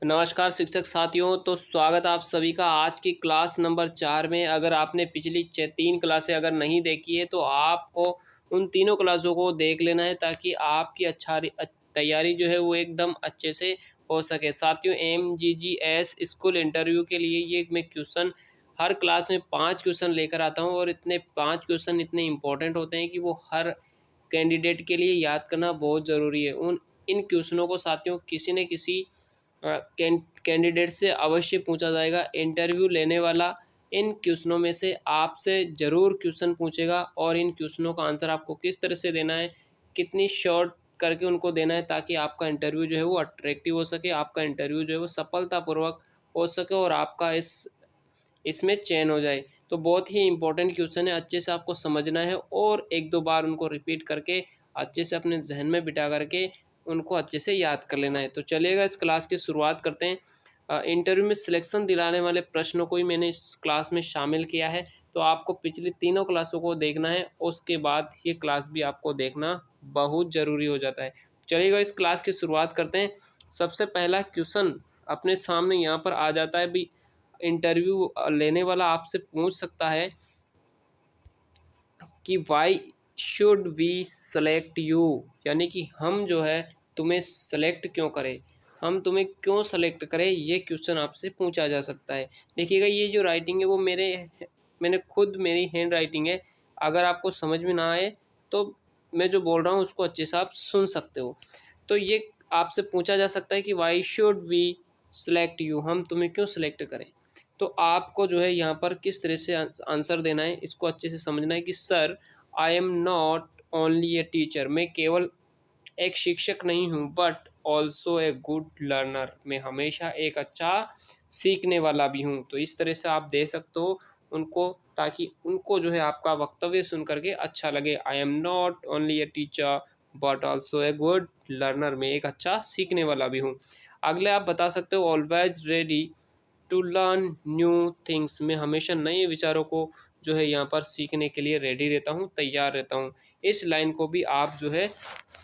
नमस्कार शिक्षक साथियों, तो स्वागत आप सभी का आज की क्लास नंबर 4 में। अगर आपने पिछली 3 क्लासें अगर नहीं देखी है तो आपको उन तीनों क्लासों को देख लेना है ताकि आपकी तैयारी जो है वो एकदम अच्छे से हो सके। साथियों, एमजीजीएस स्कूल इंटरव्यू के लिए ये मैं क्वेश्चन हर क्लास में 5 क्वेश्चन लेकर आता हूँ और इतने 5 क्वेश्चन इतने इम्पोर्टेंट होते हैं कि वो हर कैंडिडेट के लिए याद करना बहुत ज़रूरी है। इन क्वेश्चनों को साथियों किसी न किसी कैंडिडेट से अवश्य पूछा जाएगा। इंटरव्यू लेने वाला इन क्वेश्चनों में से आपसे ज़रूर क्वेश्चन पूछेगा और इन क्वेश्चनों का आंसर आपको किस तरह से देना है, कितनी शॉर्ट करके उनको देना है ताकि आपका इंटरव्यू जो है वो अट्रैक्टिव हो सके, आपका इंटरव्यू जो है वो सफलतापूर्वक हो सके और आपका इसमें चयन हो जाए। तो बहुत ही इंपॉर्टेंट क्वेश्चन है, अच्छे से आपको समझना है और एक दो बार उनको रिपीट करके अच्छे से अपने जहन में बिठा करके उनको अच्छे से याद कर लेना है। तो चलिएगा इस क्लास की शुरुआत करते हैं। इंटरव्यू में सिलेक्शन दिलाने वाले प्रश्नों को ही मैंने इस क्लास में शामिल किया है, तो आपको पिछली तीनों क्लासों को देखना है, उसके बाद ये क्लास भी आपको देखना बहुत ज़रूरी हो जाता है। चलिएगा इस क्लास की शुरुआत करते हैं। सबसे पहला क्वेश्चन अपने सामने यहाँ पर आ जाता है भी। इंटरव्यू लेने वाला आपसे पूछ सकता है कि why should we select you, यानी कि हम जो है तुम्हें सेलेक्ट क्यों करें, हम तुम्हें क्यों सेलेक्ट करें, ये क्वेश्चन आपसे पूछा जा सकता है। देखिएगा ये जो राइटिंग है वो मैंने खुद मेरी हैंड राइटिंग है। अगर आपको समझ में ना आए तो मैं जो बोल रहा हूँ उसको अच्छे से आप सुन सकते हो। तो ये आपसे पूछा जा सकता है कि why should we select you, हम तुम्हें क्यों सेलेक्ट करें। तो आपको जो है यहाँ पर किस तरह से आंसर देना है, इसको अच्छे से समझना है कि sir I am not only a teacher, मैं केवल एक शिक्षक नहीं हूँ but also a good learner, मैं हमेशा एक अच्छा सीखने वाला भी हूँ। तो इस तरह से आप दे सकते हो उनको ताकि उनको जो है आपका वक्तव्य सुन करके अच्छा लगे। I am not only a teacher but also a good learner, मैं एक अच्छा सीखने वाला भी हूँ। अगले आप बता सकते हो always ready to learn new things, मैं हमेशा नए विचारों को जो है यहाँ पर सीखने के लिए रेडी रहता हूँ, तैयार रहता हूँ। इस लाइन को भी आप जो है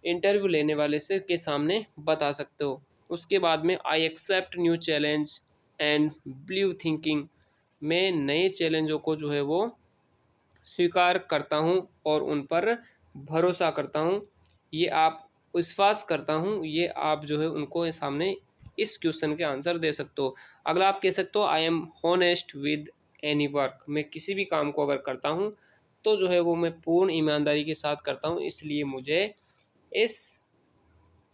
इंटरव्यू लेने वाले से के सामने बता सकते हो। उसके बाद में I accept new challenge and believe thinking, मैं नए चैलेंजों को जो है वो स्वीकार करता हूँ और उन पर भरोसा करता हूँ, ये आप विश्वास करता हूँ, ये आप जो है उनको सामने इस क्वेश्चन के आंसर दे सकते हो। अगला आप कह सकते हो I am honest with any work, मैं किसी भी काम को अगर करता हूँ तो जो है वो मैं पूर्ण ईमानदारी के साथ करता हूँ, इसलिए मुझे इस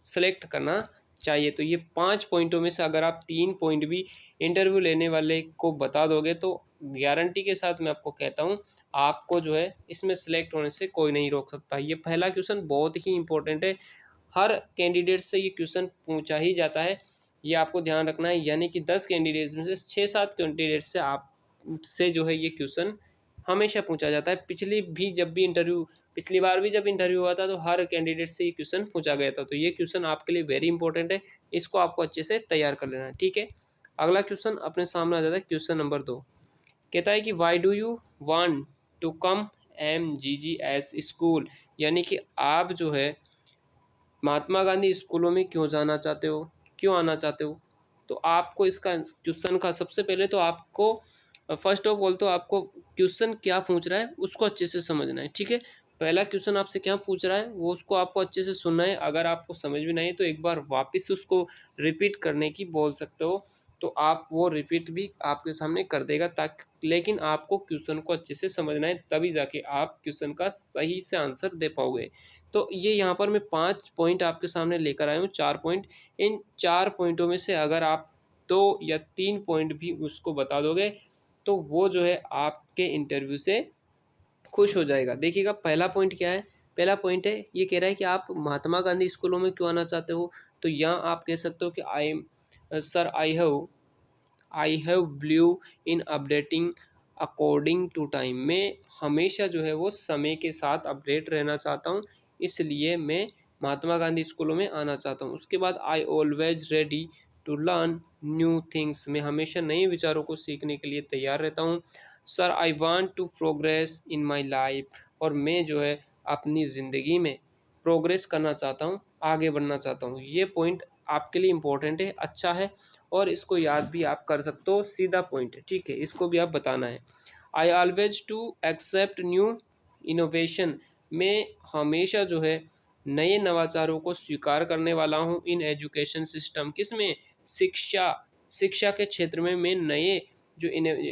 सेलेक्ट करना चाहिए। तो ये 5 पॉइंटों में से अगर आप 3 पॉइंट भी इंटरव्यू लेने वाले को बता दोगे तो गारंटी के साथ मैं आपको कहता हूँ आपको जो है इसमें सेलेक्ट होने से कोई नहीं रोक सकता। ये पहला क्वेश्चन बहुत ही इंपॉर्टेंट है, हर कैंडिडेट से ये क्वेश्चन पूछा ही जाता है, ये आपको ध्यान रखना है। यानी कि 10 कैंडिडेट्स में से 6-7 कैंडिडेट से आपसे जो है ये क्वेश्चन हमेशा पूछा जाता है। पिछली बार भी जब इंटरव्यू हुआ था तो हर कैंडिडेट से ये क्वेश्चन पूछा गया था। तो ये क्वेश्चन आपके लिए वेरी इंपॉर्टेंट है, इसको आपको अच्छे से तैयार कर लेना है, ठीक है। अगला क्वेश्चन अपने सामने आ जाता है, क्वेश्चन नंबर 2 कहता है कि why do you want to come MGGS school, यानी कि आप जो है महात्मा गांधी स्कूलों में क्यों जाना चाहते हो, क्यों आना चाहते हो। तो आपको इसका क्वेश्चन का सबसे पहले तो आपको फर्स्ट ऑफ ऑल तो आपको क्वेश्चन क्या पूछ रहा है उसको अच्छे से समझना है, ठीक है। पहला क्वेश्चन आपसे क्या पूछ रहा है वो उसको आपको अच्छे से सुनना है। अगर आपको समझ में नहीं तो एक बार वापस उसको रिपीट करने की बोल सकते हो, तो आप वो रिपीट भी आपके सामने कर देगा, ताकि लेकिन आपको क्वेश्चन को अच्छे से समझना है, तभी जाके आप क्वेश्चन का सही से आंसर दे पाओगे। तो ये यहाँ पर मैं 5 पॉइंट आपके सामने लेकर आया हूँ, 4 पॉइंट। इन 4 पॉइंटों में से अगर आप 2 या 3 पॉइंट भी उसको बता दोगे तो वो जो है आपके इंटरव्यू से खुश हो जाएगा। देखिएगा पहला पॉइंट क्या है, पहला पॉइंट है ये कह रहा है कि आप महात्मा गांधी स्कूलों में क्यों आना चाहते हो। तो यहाँ आप कह सकते हो कि I am sir I have believe in updating according to time, मैं हमेशा जो है वो समय के साथ अपडेट रहना चाहता हूँ, इसलिए मैं महात्मा गांधी स्कूलों में आना चाहता हूँ। उसके बाद I always ready to learn new things, मैं हमेशा नए विचारों को सीखने के लिए तैयार रहता हूँ। Sir I want to progress in my life, और मैं जो है अपनी ज़िंदगी में प्रोग्रेस करना चाहता हूँ, आगे बढ़ना चाहता हूँ। ये पॉइंट आपके लिए इम्पोर्टेंट है, अच्छा है और इसको याद भी आप कर सकते हो, सीधा पॉइंट है, ठीक है, इसको भी आप बताना है। I always to accept new innovation, मैं हमेशा जो है नए नवाचारों को स्वीकार करने वाला हूँ। इन एजुकेशन सिस्टम, किस में, शिक्षा, शिक्षा के क्षेत्र में मैं नए जो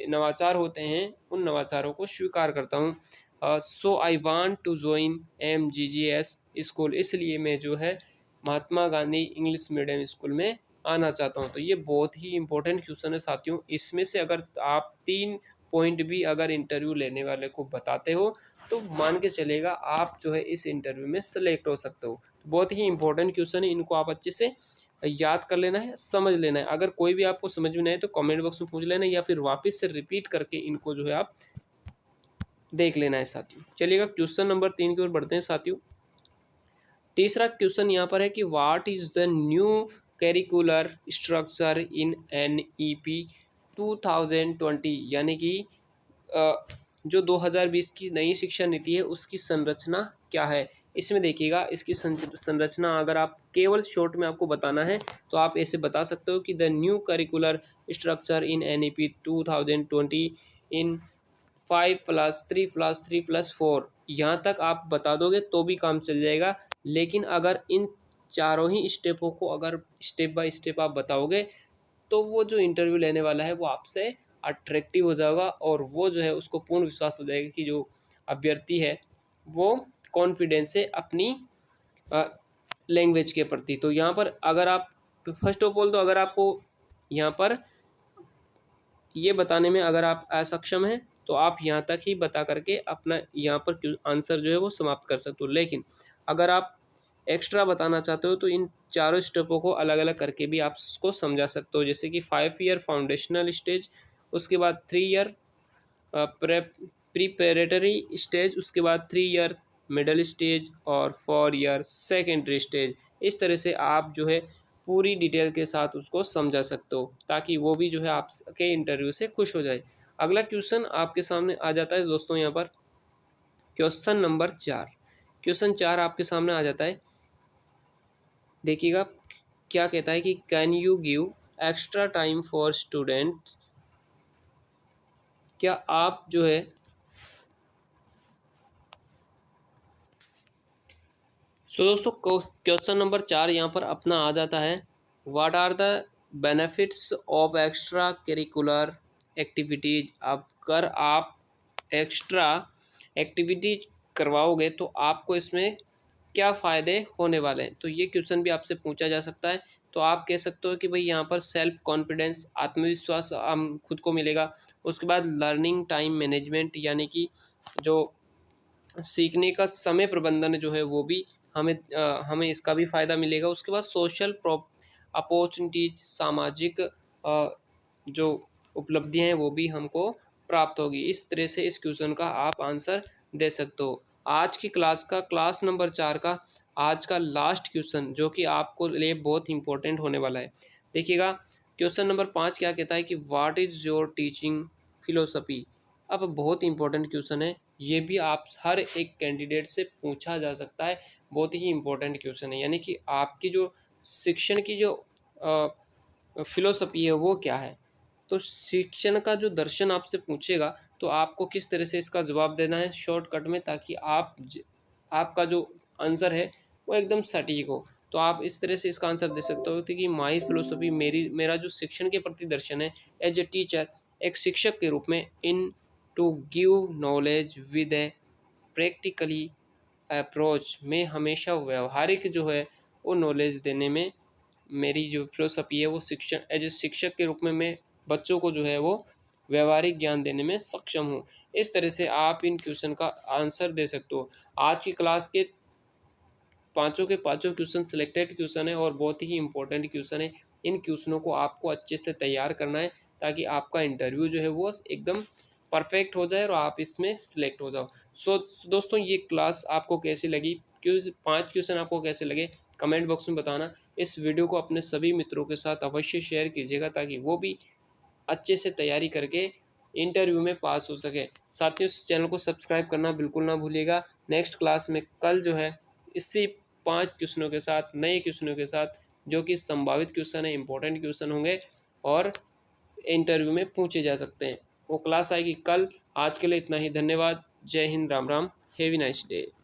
नवाचार होते हैं उन नवाचारों को स्वीकार करता हूँ। So I want to join MGGS school, इसलिए मैं जो है Mahatma Gandhi English medium school में आना चाहता हूँ। तो ये बहुत ही इंपॉर्टेंट क्वेश्चन है साथियों, इसमें से अगर आप 3 पॉइंट भी अगर इंटरव्यू लेने वाले को बताते हो तो मान के चलेगा आप जो है इस इंटरव्यू में सेलेक्ट हो सकते हो। तो बहुत ही इंपॉर्टेंट क्वेश्चन है, इनको आप अच्छे से याद कर लेना है, समझ लेना है। अगर कोई भी आपको समझ में नहीं आए तो कमेंट बॉक्स में पूछ लेना या फिर वापस से रिपीट करके इनको जो है आप देख लेना है साथियों। चलिएगा क्वेश्चन नंबर 3 की ओर बढ़ते हैं साथियों। तीसरा क्वेश्चन यहाँ पर है कि what is the new curricular structure in NEP 2020, यानी कि जो 2020 की नई शिक्षा नीति है उसकी संरचना क्या है। इसमें देखिएगा, इसकी संरचना अगर आप केवल शॉर्ट में आपको बताना है तो आप ऐसे बता सकते हो कि the new curricular structure in NEP 2020 इन 5+3+3+4, यहाँ तक आप बता दोगे तो भी काम चल जाएगा। लेकिन अगर इन चारों ही स्टेपों को अगर स्टेप बाय स्टेप आप बताओगे तो वो जो इंटरव्यू लेने वाला है वो आपसे अट्रैक्टिव हो जाएगा और वो जो है उसको पूर्ण विश्वास हो जाएगा कि जो अभ्यर्थी है वो कॉन्फिडेंस है अपनी लैंग्वेज के प्रति। तो यहाँ पर अगर आप फर्स्ट ऑफ ऑल तो अगर आपको यहाँ पर ये बताने में अगर आप असक्षम हैं तो आप यहाँ तक ही बता करके अपना यहाँ पर आंसर जो है वो समाप्त कर सकते हो। लेकिन अगर आप एक्स्ट्रा बताना चाहते हो तो इन चारों स्टेपों को अलग अलग करके भी आप उसको समझा सकते हो। जैसे कि 5 ईयर फाउंडेशनल स्टेज, उसके बाद 3 ईयर प्रिपरेटरी स्टेज, उसके बाद 3 ईयर मिडल स्टेज और 4 ईयर सेकेंडरी स्टेज। इस तरह से आप जो है पूरी डिटेल के साथ उसको समझा सकते हो ताकि वो भी जो है आपके इंटरव्यू से खुश हो जाए। अगला क्वेश्चन आपके सामने आ जाता है दोस्तों, यहाँ पर क्वेश्चन नंबर 4। क्वेश्चन 4 आपके सामने आ जाता है, देखिएगा क्या कहता है कि can you give extra time for students, क्या आप जो है दोस्तों क्वेश्चन नंबर 4 यहाँ पर अपना आ जाता है, what are the benefits of extra curricular activities. अब कर आप एक्स्ट्रा एक्टिविटी करवाओगे तो आपको इसमें क्या फ़ायदे होने वाले हैं। तो ये क्वेश्चन भी आपसे पूछा जा सकता है। तो आप कह सकते हो कि भाई यहाँ पर सेल्फ कॉन्फिडेंस, आत्मविश्वास हम खुद को मिलेगा। उसके बाद लर्निंग टाइम मैनेजमेंट, यानी कि जो सीखने का समय प्रबंधन जो है वो भी हमें इसका भी फ़ायदा मिलेगा। उसके बाद सोशल अपॉर्चुनिटीज, सामाजिक जो उपलब्धियां हैं वो भी हमको प्राप्त होगी। इस तरह से इस क्वेश्चन का आप आंसर दे सकते हो। आज की क्लास का, क्लास नंबर 4 का आज का लास्ट क्वेश्चन जो कि आपको लिए बहुत इंपॉर्टेंट होने वाला है। देखिएगा क्वेश्चन नंबर 5 क्या कहता है कि what is your teaching philosophy. अब बहुत इंपॉर्टेंट क्वेश्चन है, ये भी आप हर एक कैंडिडेट से पूछा जा सकता है, बहुत ही इंपॉर्टेंट क्वेश्चन है। यानी कि आपकी जो शिक्षण की जो फिलोसफी है वो क्या है। तो शिक्षण का जो दर्शन आपसे पूछेगा तो आपको किस तरह से इसका जवाब देना है शॉर्टकट में, ताकि आपका जो आंसर है वो एकदम सटीक हो। तो आप इस तरह से इसका आंसर दे सकते हो कि माई फिलोसफी, मेरा जो शिक्षण के प्रति दर्शन है एज ए टीचर, एक शिक्षक के रूप में, in to give knowledge with a practically approach, में हमेशा व्यवहारिक जो है वो नॉलेज देने में मेरी जो फिलोसफी है वो शिक्षण एज ए शिक्षक के रूप में मैं बच्चों को जो है वो व्यवहारिक ज्ञान देने में सक्षम हूँ। इस तरह से आप इन क्वेश्चन का आंसर दे सकते हो। आज की क्लास के पाँचों के पाँचों क्वेश्चन सिलेक्टेड क्वेश्चन है और बहुत ही इंपॉर्टेंट क्वेश्चन है। इन क्वेश्चनों को आपको अच्छे से तैयार करना है ताकि आपका इंटरव्यू जो है वो एकदम परफेक्ट हो जाए और आप इसमें सिलेक्ट हो जाओ। सो दोस्तों ये क्लास आपको कैसी लगी, 5 क्वेश्चन आपको कैसे लगे कमेंट बॉक्स में बताना। इस वीडियो को अपने सभी मित्रों के साथ अवश्य शेयर कीजिएगा ताकि वो भी अच्छे से तैयारी करके इंटरव्यू में पास हो सके। साथियों इस चैनल को सब्सक्राइब करना बिल्कुल ना भूलिएगा। नेक्स्ट क्लास में कल जो है इसी 5 क्वेश्चनों के साथ, नए क्वेश्चनों के साथ जो कि संभावित क्वेश्चन है, इंपॉर्टेंट क्वेश्चन होंगे और इंटरव्यू में पूछे जा सकते हैं। वो क्लास आएगी कल। आज के लिए इतना ही। धन्यवाद। जय Hind. Ram Ram. Have a nice day.